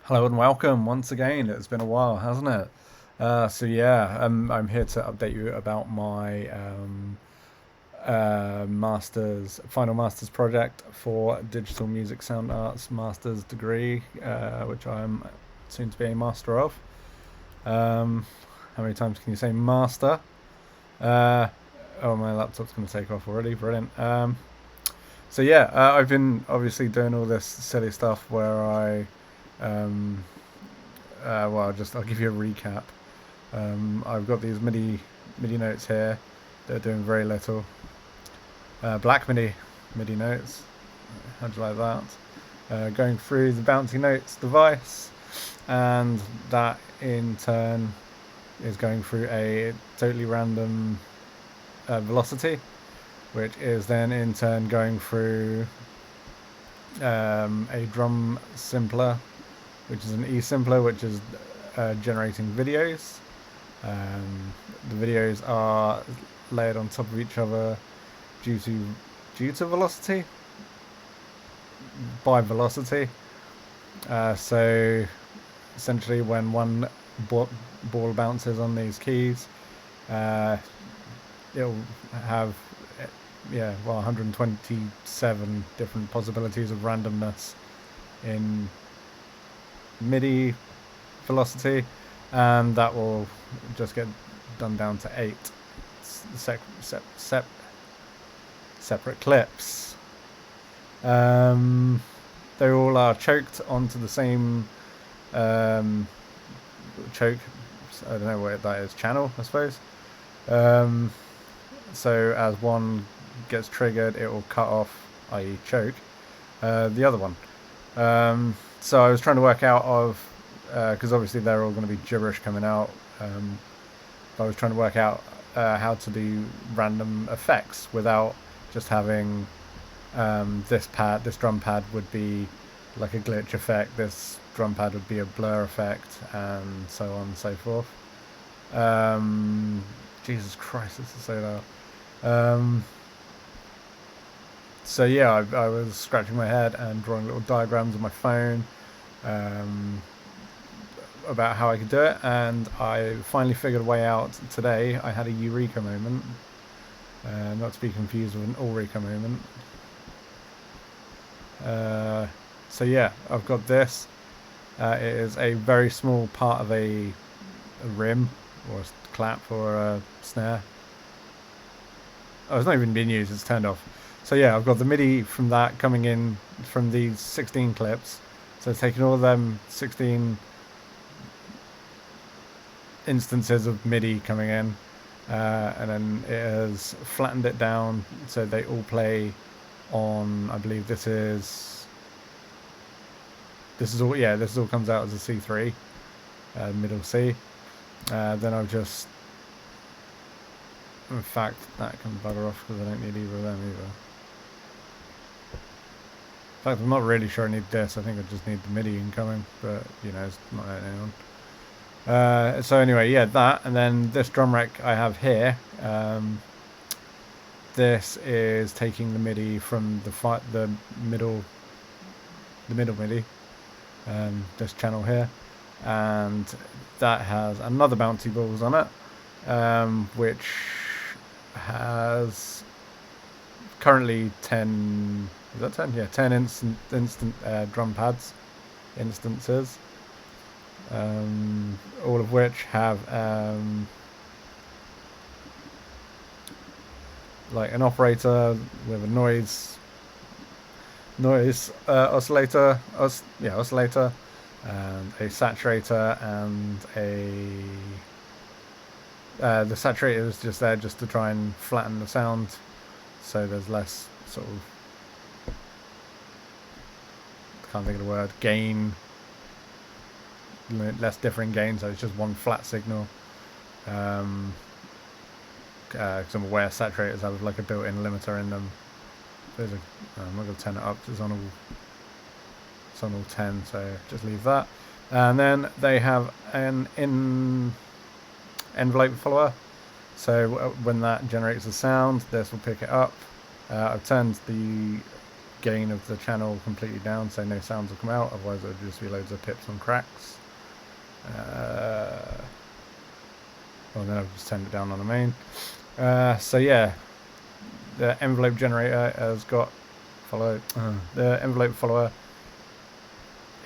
Hello and welcome once again. It's been a while, hasn't it? I'm here to update you about my final master's project for digital music sound arts master's degree, which I'm soon to be a master of. How many times can you say master? Uh, oh, my laptop's going to take off already. Brilliant. I've been obviously doing all this silly stuff where um, I'll give you a recap. I've got these MIDI notes here. They're doing very little. Black MIDI notes. How'd you like that? Going through the bouncy notes device, and that in turn is going through a totally random velocity, which is then in turn going through a drum simpler, which is an E simpler, which is generating videos. The videos are layered on top of each other due to velocity, by velocity. So essentially, when one ball bounces on these keys, it'll have 127 different possibilities of randomness in MIDI velocity, and that will just get done down to 8 separate clips. They all are choked onto the same choke. I don't know what that is. Channel, I suppose. So as one gets triggered, it will cut off, i.e., choke, the other one. So I was trying to work out because obviously they're all going to be gibberish coming out. I was trying to work out how to do random effects without just having this drum pad would be like a glitch effect, this drum pad would be a blur effect, and so on and so forth. Jesus Christ, this is so loud. I was scratching my head and drawing little diagrams on my phone about how I could do it, and I finally figured a way out today. I had a eureka moment, not to be confused with an eureka moment. I've got this. It is a very small part of a rim, or a clap, or a snare. Oh, it's not even being used, it's turned off. So yeah, I've got the MIDI from that coming in from these 16 clips. So taking all of them 16 instances of MIDI coming in, and then it has flattened it down so they all play on, I believe this all comes out as a C3, middle C. Then I've just, in fact, that can bugger off because I don't need either of them either. In fact, I'm not really sure I need this. I think I just need the MIDI incoming, but it's not hurting anyone. So anyway, yeah, that, and then this drum rack I have here. This is taking the MIDI from the middle MIDI, this channel here, and that has another bouncy balls on it, which has currently 10. Is that 10? Yeah, 10 instant drum pads instances, all of which have like an operator with a noise oscillator, oscillator, and a saturator, and the saturator is just there just to try and flatten the sound, so there's less sort of, can't think of the word, gain, less differing gain, so it's just one flat signal. Because I'm aware saturators have like a built-in limiter in them. I'm not going to turn it up because it's on all 10, so just leave that. And then they have an envelope follower, so when that generates a sound, this will pick it up. I've turned the gain of the channel completely down so no sounds will come out, otherwise it would just be loads of pips and cracks. Well, then I've just turned it down on the main. So yeah, the envelope generator has got the envelope follower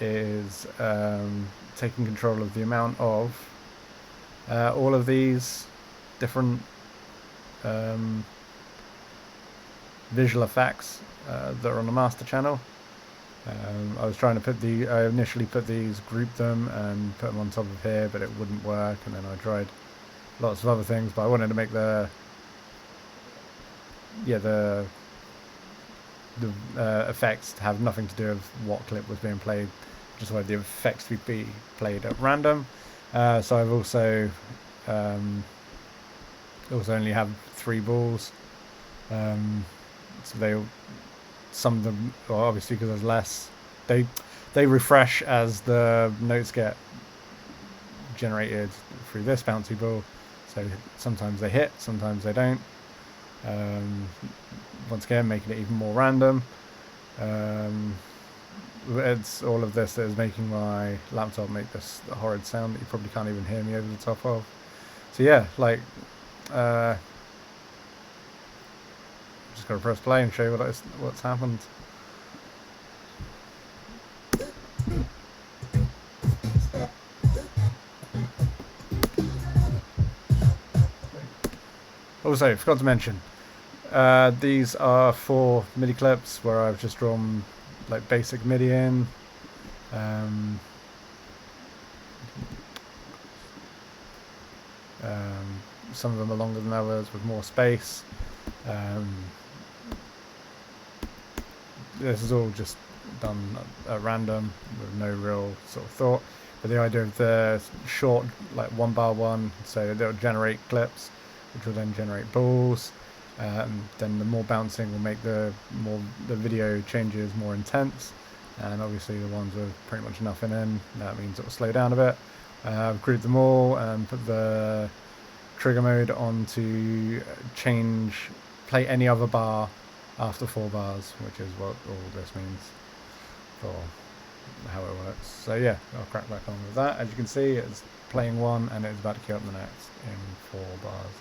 is taking control of the amount of all of these different visual effects that are on the master channel. I was trying to I initially put these, grouped them and put them on top of here, but it wouldn't work, and then I tried lots of other things, but I wanted to make the effects to have nothing to do with what clip was being played, just wanted the effects to be played at random. So I've also only have 3 balls, so some of them, well, obviously because there's less, they refresh as the notes get generated through this bouncy ball, so sometimes they hit, sometimes they don't. Once again, making it even more random. It's all of this that is making my laptop make this horrid sound that you probably can't even hear me over the top of. So yeah, like just gotta press play and show you what's happened. Also, forgot to mention, these are 4 MIDI clips where I've just drawn like basic MIDI in. Some of them are longer than others with more space. This is all just done at random with no real sort of thought. But the idea of the short, like 1 bar 1, so they'll generate clips, which will then generate balls. Then the more bouncing will make the video changes more intense, and obviously the ones with pretty much nothing in, that means it will slow down a bit. I've grouped them all and put the trigger mode on to play any other bar after 4 bars, which is what all this means for how it works. So yeah, I'll crack back on with that. As you can see, it's playing 1 and it's about to queue up the next in 4 bars.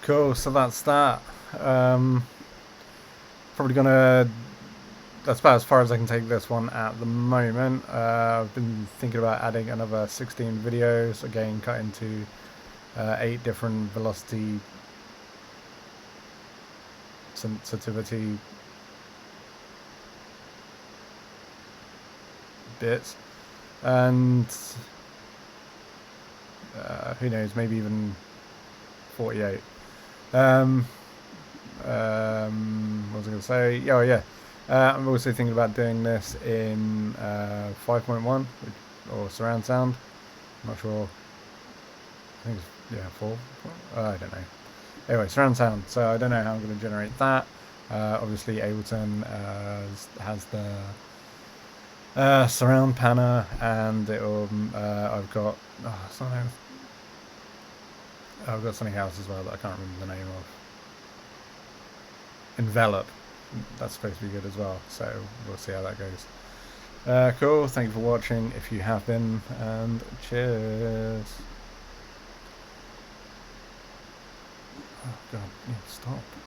Cool, so that's that. Probably gonna, that's about as far as I can take this one at the moment. I've been thinking about adding another 16 videos, again cut into 8 different velocity sensitivity bits, and who knows, maybe even 48. what was I going to say? Oh yeah, I'm also thinking about doing this in 5.1 or surround sound. I'm not sure. I think it's, yeah, 4. I don't know. Anyway, surround sound. So I don't know how I'm going to generate that. Obviously, Ableton has the surround panner, and it'll. I've got something else as well that I can't remember the name of. Envelop. That's supposed to be good as well. So we'll see how that goes. Cool. Thank you for watching. If you have been, and cheers. Oh God! Yeah, stop.